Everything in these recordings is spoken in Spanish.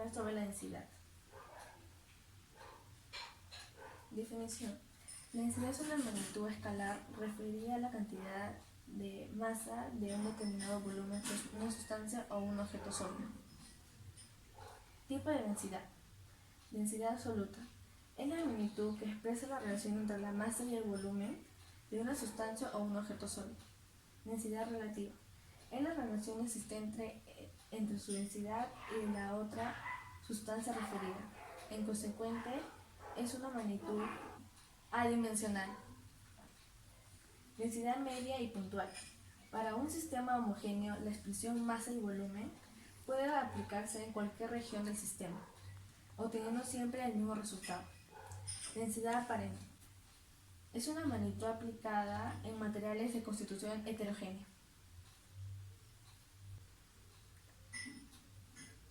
hablar sobre la densidad. Definición. La densidad es una magnitud escalar referida a la cantidad de masa de un determinado volumen, que es una sustancia o un objeto sólido. Tipo de densidad. Densidad absoluta. Es la magnitud que expresa la relación entre la masa y el volumen de una sustancia o un objeto sólido. Densidad relativa. Es la relación existente entre su densidad y la otra sustancia referida. En consecuente, es una magnitud adimensional. Densidad media y puntual. Para un sistema homogéneo, la expresión masa y volumen puede aplicarse en cualquier región del sistema, obteniendo siempre el mismo resultado. Densidad aparente. Es una magnitud aplicada en materiales de constitución heterogénea.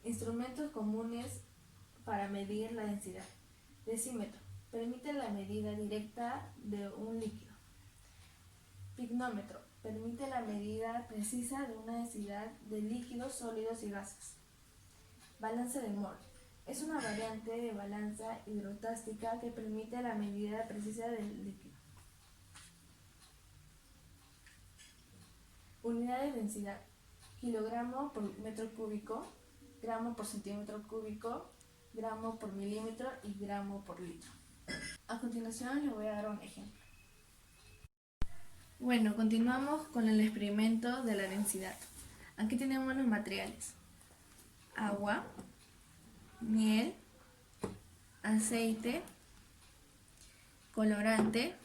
Instrumentos comunes para medir la densidad. Decímetro. Permite la medida directa de un líquido. Pignómetro. Permite la medida precisa de una densidad de líquidos, sólidos y gases. Balance de Moore. Es una variante de balanza hidrostática que permite la medida precisa del líquido. Unidades de densidad. Kilogramo por metro cúbico, gramo por centímetro cúbico, gramo por milímetro y gramo por litro. A continuación les voy a dar un ejemplo. Bueno, continuamos con el experimento de la densidad. Aquí tenemos los materiales: agua, miel, aceite, colorante,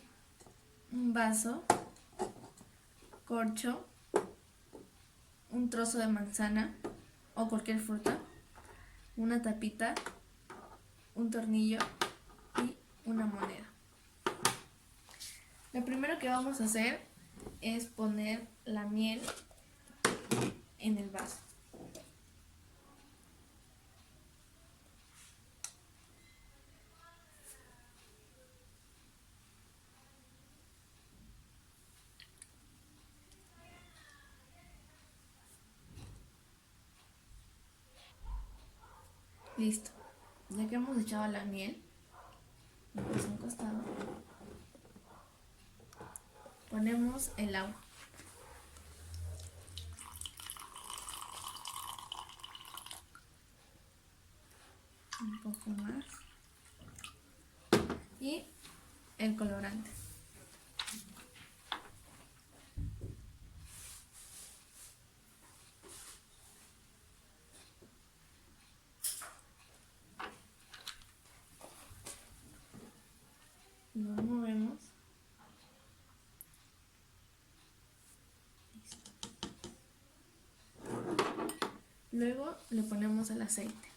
un vaso, corcho, un trozo de manzana o cualquier fruta, una tapita, un tornillo y una moneda. Lo primero que vamos a hacer es poner la miel en el vaso. Listo. Ya que hemos echado la miel, a un costado, ponemos el agua. Un poco más. Y el colorante. Lo movemos. Listo. Luego le ponemos el aceite.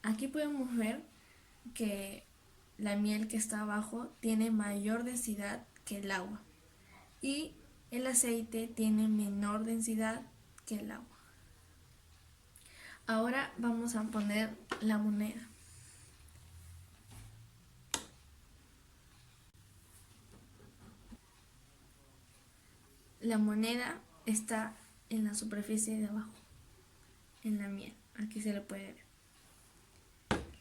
Aquí podemos ver que la miel que está abajo tiene mayor densidad que el agua y el aceite tiene menor densidad que el agua. Ahora vamos a poner la moneda. La moneda está en la superficie de abajo, en la miel. Aquí se le puede ver.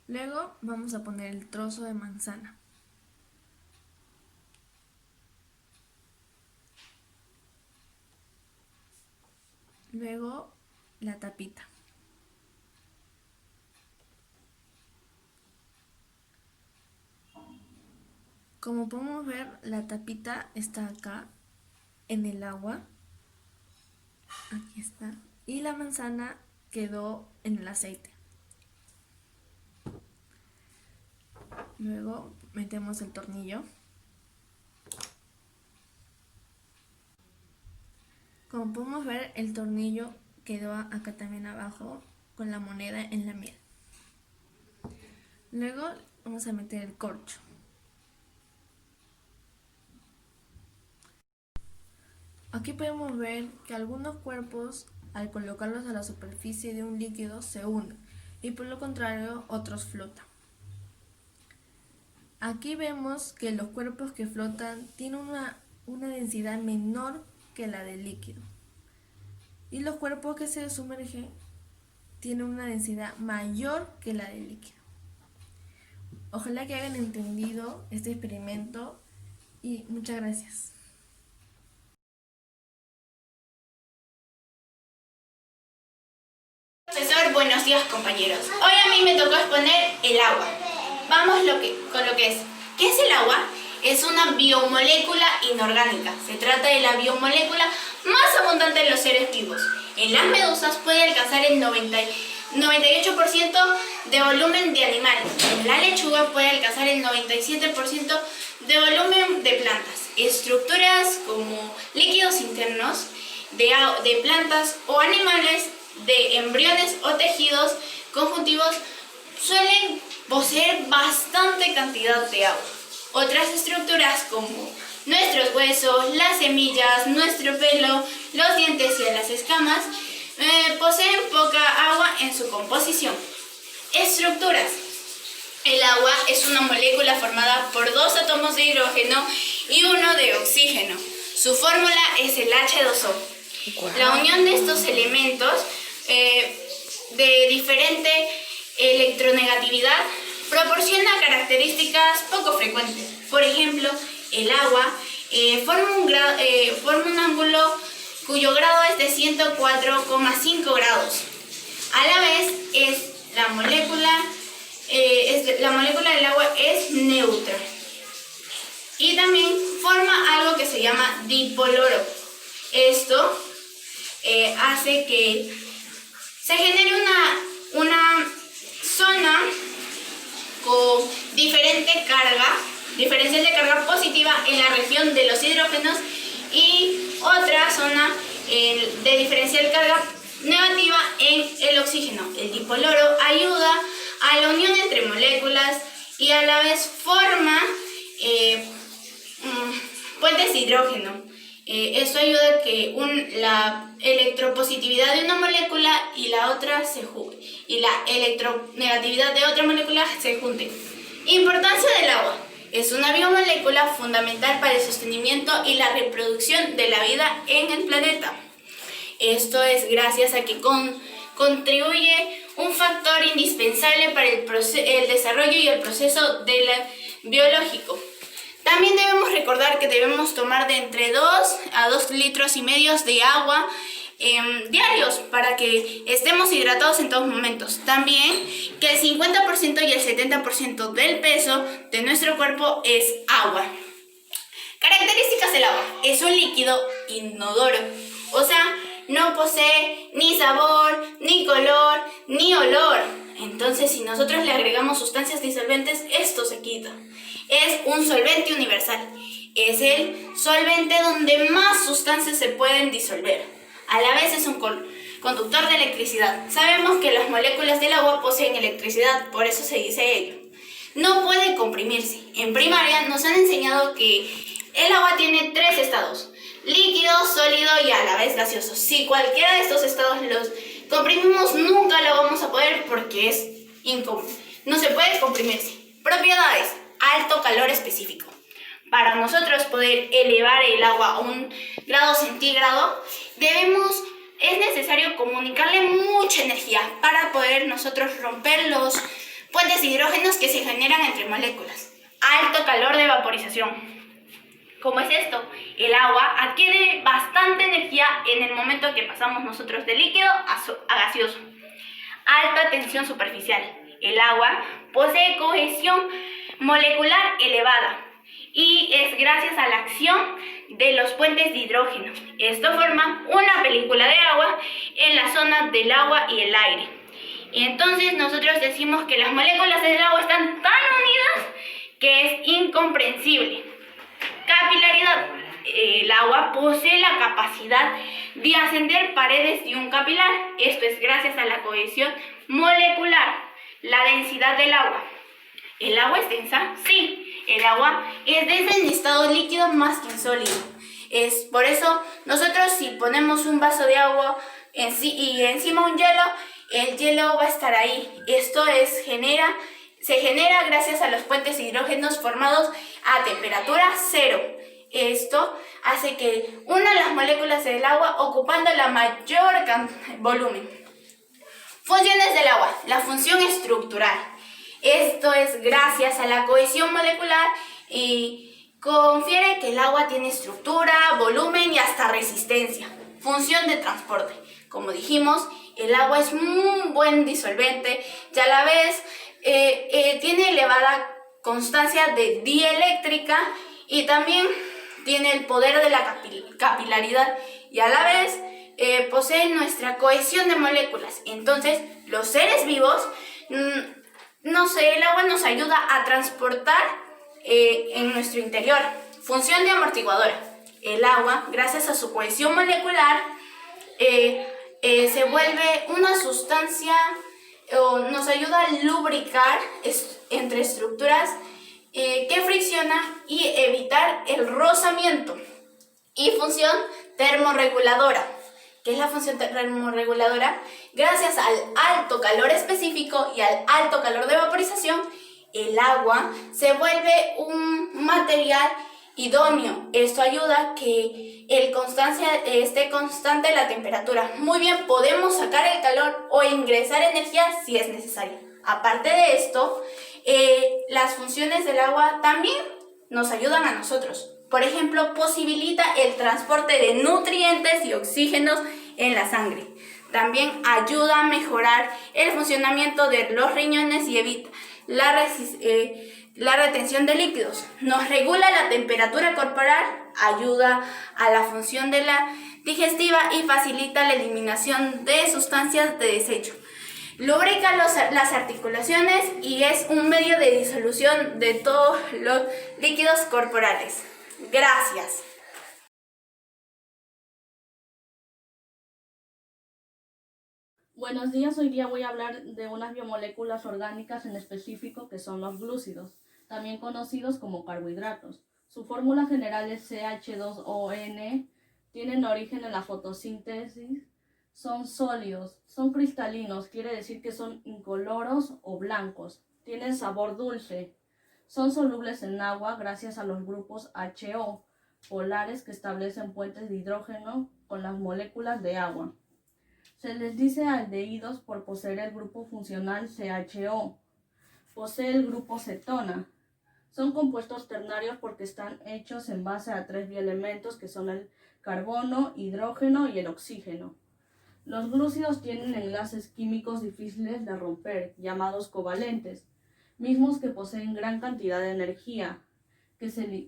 Luego vamos a poner el trozo de manzana. Luego la tapita. Como podemos ver, la tapita está acá en el agua. Aquí está. Y la manzana quedó en el aceite. Luego metemos el tornillo. Como podemos ver, el tornillo quedó acá también abajo con la moneda en la miel. Luego vamos a meter el corcho. Aquí podemos ver que algunos cuerpos, al colocarlos a la superficie de un líquido, se hunden y por lo contrario otros flotan. Aquí vemos que los cuerpos que flotan tienen una densidad menor que la del líquido y los cuerpos que se sumergen tienen una densidad mayor que la del líquido. Ojalá que hayan entendido este experimento y muchas gracias. Profesor, buenos días compañeros. Hoy a mí me tocó exponer el agua. Vamos con lo que es. ¿Qué es el agua? Es una biomolécula inorgánica. Se trata de la biomolécula más abundante en los seres vivos. En las medusas puede alcanzar el 98% de volumen de animal. En la lechuga puede alcanzar el 97% de volumen de plantas. Estructuras como líquidos internos de plantas o animales, de embriones o tejidos conjuntivos suelen poseer bastante cantidad de agua. Otras estructuras como nuestros huesos, las semillas, nuestro pelo, los dientes y las escamas poseen poca agua en su composición. Estructuras. El agua es una molécula formada por 2 átomos de hidrógeno y 1 de oxígeno. Su fórmula es el H2O. La unión de estos elementos de diferente electronegatividad proporciona características poco frecuentes. Por ejemplo, el agua forma un ángulo cuyo grado es de 104,5 grados. A la vez, la molécula del agua es neutra. Y también forma algo que se llama dipoloro. Esto hace que se genere una zona con diferencial de carga positiva en la región de los hidrógenos y otra zona de diferencial carga negativa en el oxígeno. El dipoloro ayuda a la unión entre moléculas y a la vez forma puentes de hidrógeno. Esto ayuda a que la electropositividad de una molécula y la electronegatividad de otra molécula se junten. Importancia del agua. Es una biomolécula fundamental para el sostenimiento y la reproducción de la vida en el planeta. Esto es gracias a que contribuye un factor indispensable para el desarrollo y el proceso biológico. También debemos recordar que debemos tomar de entre 2 a 2,5 litros de agua diarios para que estemos hidratados en todos momentos. También que el 50% y el 70% del peso de nuestro cuerpo es agua. Características del agua. Es un líquido inodoro, o sea, no posee ni sabor, ni color, ni olor. Entonces, si nosotros le agregamos sustancias disolventes, esto se quita. Es un solvente universal. Es el solvente donde más sustancias se pueden disolver. A la vez es un conductor de electricidad. Sabemos que las moléculas del agua poseen electricidad, por eso se dice ello. No puede comprimirse. En primaria nos han enseñado que el agua tiene 3 estados: líquido, sólido y a la vez gaseoso. Si cualquiera de estos estados los comprimimos, nunca lo vamos a poder porque no se puede comprimirse. Propiedades: alto calor específico. Para nosotros poder elevar el agua a 1 grado centígrado, es necesario comunicarle mucha energía para poder nosotros romper los puentes de hidrógenos que se generan entre moléculas. Alto calor de vaporización. ¿Cómo es esto? El agua adquiere bastante energía en el momento que pasamos nosotros de líquido a gaseoso. Alta tensión superficial. El agua posee cohesión molecular elevada y es gracias a la acción de los puentes de hidrógeno. Esto forma una película de agua en la zona del agua y el aire. Y entonces nosotros decimos que las moléculas del agua están tan unidas que es incomprensible. Capilaridad. El agua posee la capacidad de ascender paredes de un capilar. Esto es gracias a la cohesión molecular. La densidad del agua. ¿El agua es densa? Sí, el agua es densa en estado líquido más que en sólido. Es por eso nosotros si ponemos un vaso de agua y encima un hielo, el hielo va a estar ahí. Esto se genera gracias a los puentes hidrógenos formados a temperatura cero. Esto hace que una las moléculas del agua ocupando la mayor volumen. Funciones del agua. La función estructural. Esto es gracias a la cohesión molecular y confiere que el agua tiene estructura, volumen y hasta resistencia. Función de transporte. Como dijimos, el agua es un buen disolvente y a la vez tiene elevada constancia de dieléctrica y también tiene el poder de la capilaridad y a la vez posee nuestra cohesión de moléculas. Entonces, los seres vivos, el agua nos ayuda a transportar en nuestro interior. Función de amortiguadora. El agua, gracias a su cohesión molecular, se vuelve una sustancia o nos ayuda a lubricar entre estructuras que fricciona y evitar el rozamiento. Y función termorreguladora. ¿Qué es la función termorreguladora? Gracias al alto calor específico y al alto calor de vaporización, el agua se vuelve un material idóneo. Esto ayuda a que esté constante la temperatura. Muy bien, podemos sacar el calor o ingresar energía si es necesario. Aparte de esto, las funciones del agua también nos ayudan a nosotros. Por ejemplo, posibilita el transporte de nutrientes y oxígenos en la sangre. También ayuda a mejorar el funcionamiento de los riñones y evita la retención de líquidos. Nos regula la temperatura corporal, ayuda a la función de la digestiva y facilita la eliminación de sustancias de desecho. Lubrica las articulaciones y es un medio de disolución de todos los líquidos corporales. Gracias. Buenos días, hoy día voy a hablar de unas biomoléculas orgánicas en específico que son los glúcidos, también conocidos como carbohidratos. Su fórmula general es CH2ON, tienen origen en la fotosíntesis, son sólidos, son cristalinos, quiere decir que son incoloros o blancos, tienen sabor dulce, son solubles en agua gracias a los grupos HO, polares que establecen puentes de hidrógeno con las moléculas de agua. Se les dice aldehídos por poseer el grupo funcional CHO. Posee el grupo cetona. Son compuestos ternarios porque están hechos en base a 3 bioelementos que son el carbono, hidrógeno y el oxígeno. Los glúcidos tienen enlaces químicos difíciles de romper, llamados covalentes, mismos que poseen gran cantidad de energía, que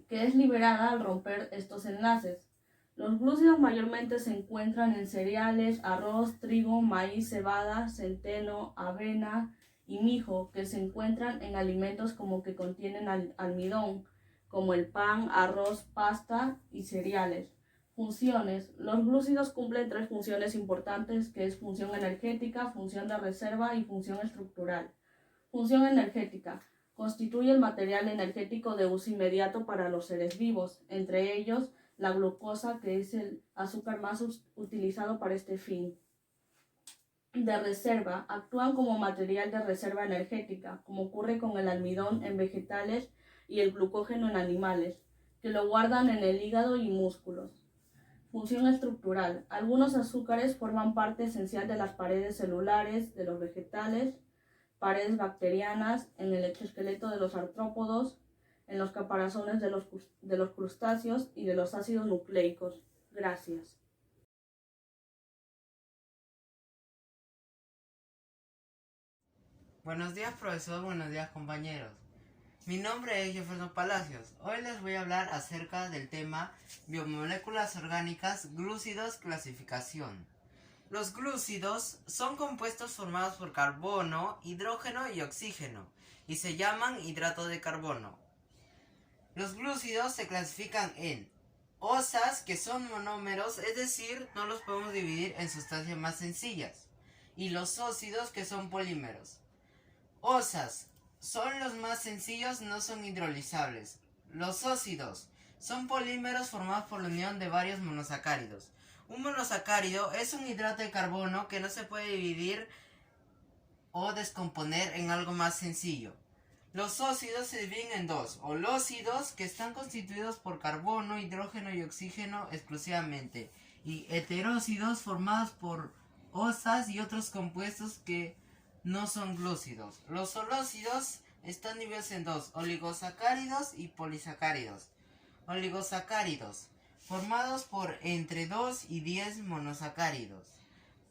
es liberada al romper estos enlaces. Los glúcidos mayormente se encuentran en cereales, arroz, trigo, maíz, cebada, centeno, avena y mijo, que se encuentran en alimentos como que contienen almidón, como el pan, arroz, pasta y cereales. Funciones. Los glúcidos cumplen 3 funciones importantes, que es función energética, función de reserva y función estructural. Función energética. Constituye el material energético de uso inmediato para los seres vivos, entre ellos la glucosa, que es el azúcar más utilizado para este fin. De reserva. Actúan como material de reserva energética, como ocurre con el almidón en vegetales y el glucógeno en animales, que lo guardan en el hígado y músculos. Función estructural. Algunos azúcares forman parte esencial de las paredes celulares de los vegetales, paredes bacterianas, en el exoesqueleto de los artrópodos, en los caparazones de los crustáceos y de los ácidos nucleicos. Gracias. Buenos días, profesor. Buenos días, compañeros. Mi nombre es Jefferson Palacios. Hoy les voy a hablar acerca del tema biomoléculas orgánicas, glúcidos, clasificación. Los glúcidos son compuestos formados por carbono, hidrógeno y oxígeno, y se llaman hidrato de carbono. Los glúcidos se clasifican en osas, que son monómeros, es decir, no los podemos dividir en sustancias más sencillas, y los óxidos, que son polímeros. Osas son los más sencillos, no son hidrolizables. Los óxidos Son polímeros formados por la unión de varios monosacáridos. Un monosacárido es un hidrato de carbono que no se puede dividir o descomponer en algo más sencillo. Los óxidos se dividen en dos: holócidos, que están constituidos por carbono, hidrógeno y oxígeno exclusivamente, y heterócidos, formados por osas y otros compuestos que no son glúcidos. Los holócidos están divididos en dos: oligosacáridos y polisacáridos. Oligosacáridos, formados por entre 2 y 10 monosacáridos.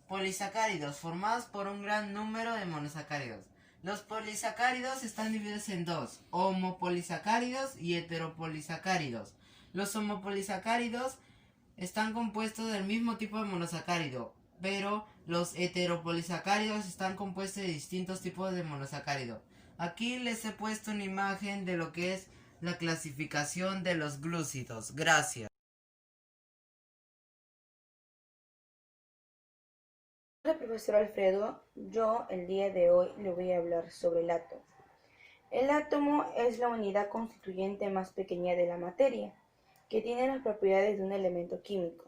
Polisacáridos, formados por un gran número de monosacáridos. Los polisacáridos están divididos en dos: homopolisacáridos y heteropolisacáridos. Los homopolisacáridos están compuestos del mismo tipo de monosacárido, pero los heteropolisacáridos están compuestos de distintos tipos de monosacárido. Aquí les he puesto una imagen de lo que es la clasificación de los glúcidos. Gracias. Hola, profesor Alfredo. Yo el día de hoy le voy a hablar sobre el átomo. El átomo es la unidad constituyente más pequeña de la materia, que tiene las propiedades de un elemento químico.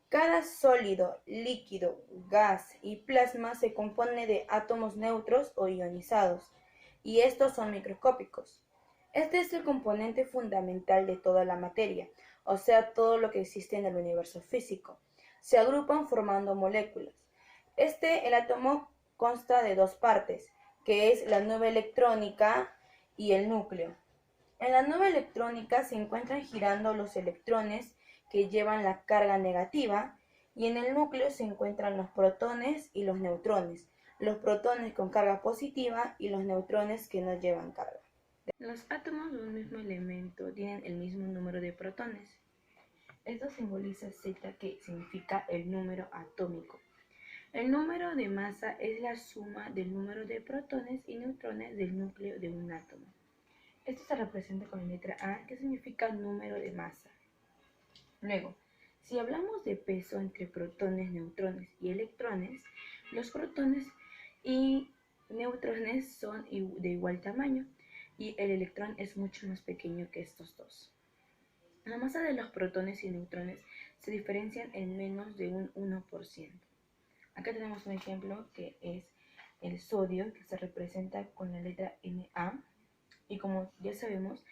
Cada sólido, líquido, gas y plasma se compone de átomos neutros o ionizados, y estos son microscópicos. Este es el componente fundamental de toda la materia, o sea, todo lo que existe en el universo físico. Se agrupan formando moléculas. El átomo consta de dos partes, que es la nube electrónica y el núcleo. En la nube electrónica se encuentran girando los electrones que llevan la carga negativa, y en el núcleo se encuentran los protones y los neutrones con carga positiva y los neutrones que no llevan carga. Los átomos de un mismo elemento tienen el mismo número de protones. Esto simboliza Z, que significa el número atómico. El número de masa es la suma del número de protones y neutrones del núcleo de un átomo. Esto se representa con la letra A, que significa número de masa. Luego, si hablamos de peso entre protones, neutrones y electrones, los protones y neutrones son de igual tamaño y el electrón es mucho más pequeño que estos dos. La masa de los protones y neutrones se diferencian en menos de un 1%. Acá tenemos un ejemplo que es el sodio, que se representa con la letra Na, y como ya sabemos,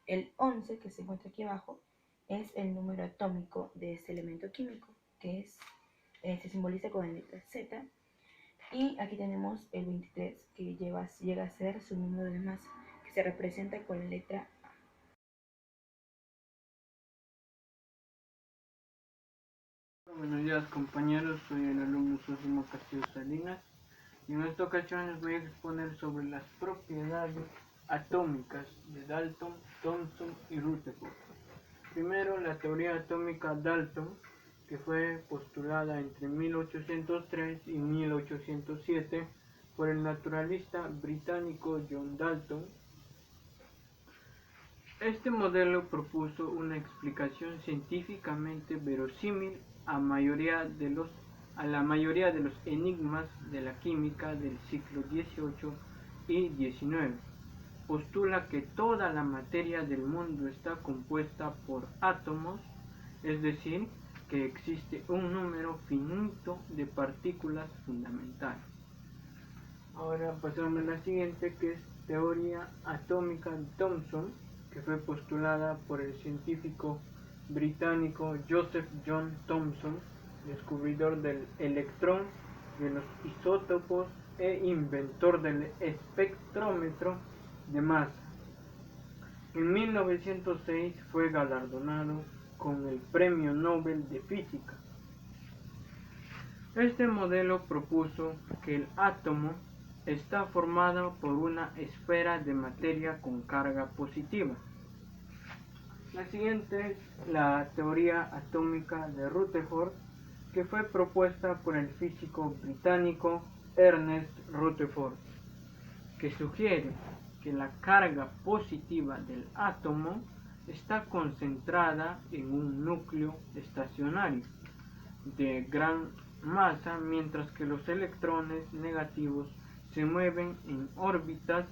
el 11, que se encuentra aquí abajo, es el número atómico de este elemento químico, que se simboliza con la letra Z, y aquí tenemos el 23, que llega a ser su número de masa, que se representa con la letra A. Buenos días, compañeros, soy el alumno Sosimo Castillo Salinas y en esta ocasión les voy a exponer sobre las propiedades atómicas de Dalton, Thomson y Rutherford. Primero, la teoría atómica Dalton, que fue postulada entre 1803 y 1807 por el naturalista británico John Dalton. Este modelo propuso una explicación científicamente verosímil a la mayoría de los enigmas de la química del siglo XVIII y XIX. Postula que toda la materia del mundo está compuesta por átomos, es decir, que existe un número finito de partículas fundamentales. Ahora pasamos a la siguiente, que es teoría atómica de Thomson, que fue postulada por el científico británico Joseph John Thomson, descubridor del electrón, de los isótopos e inventor del espectrómetro de masa. En 1906 fue galardonado con el Premio Nobel de Física. Este modelo propuso que el átomo está formado por una esfera de materia con carga positiva. La siguiente es la teoría atómica de Rutherford, que fue propuesta por el físico británico Ernest Rutherford, que sugiere que la carga positiva del átomo está concentrada en un núcleo estacionario de gran masa, mientras que los electrones negativos se mueven en órbitas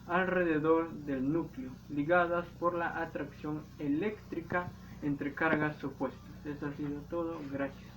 alrededor del núcleo, ligadas por la atracción eléctrica entre cargas opuestas. Eso ha sido todo. Gracias.